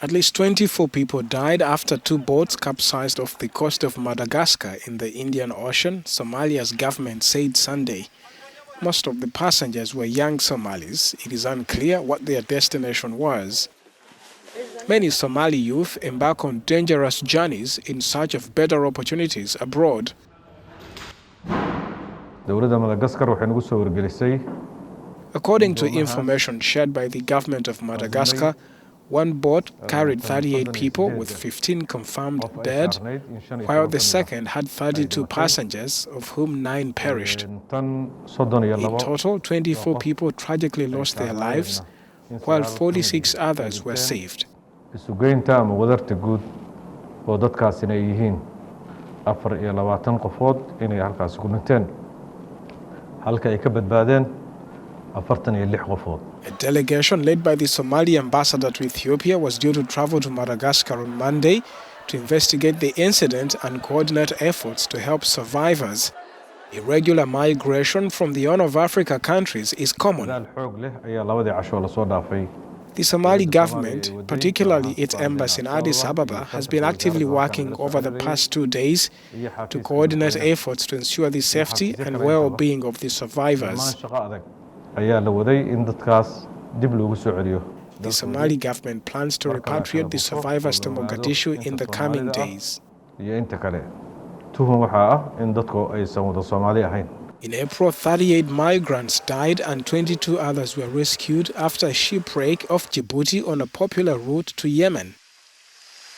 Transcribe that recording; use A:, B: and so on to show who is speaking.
A: At least 24 people died after two boats capsized off the coast of Madagascar in the Indian Ocean, Somalia's government said Sunday. Most of the passengers were young Somalis. It is unclear what their destination was. Many Somali youth embark on dangerous journeys in search of better opportunities abroad. According to information shared by the government of Madagascar, one boat carried 38 people with 15 confirmed dead, while the second had 32 passengers, of whom 9 perished. In total, 24 people tragically lost their lives, while 46 others were saved. A delegation led by the Somali ambassador to Ethiopia was due to travel to Madagascar on Monday to investigate the incident and coordinate efforts to help survivors. Irregular migration from the Horn of Africa countries is common. The Somali government, particularly its embassy in Addis Ababa, has been actively working over the past 2 days to coordinate efforts to ensure the safety and well-being of the survivors. The Somali government plans to repatriate the survivors to Mogadishu in the coming days. In April, 38 migrants died and 22 others were rescued after a shipwreck off Djibouti on a popular route to Yemen.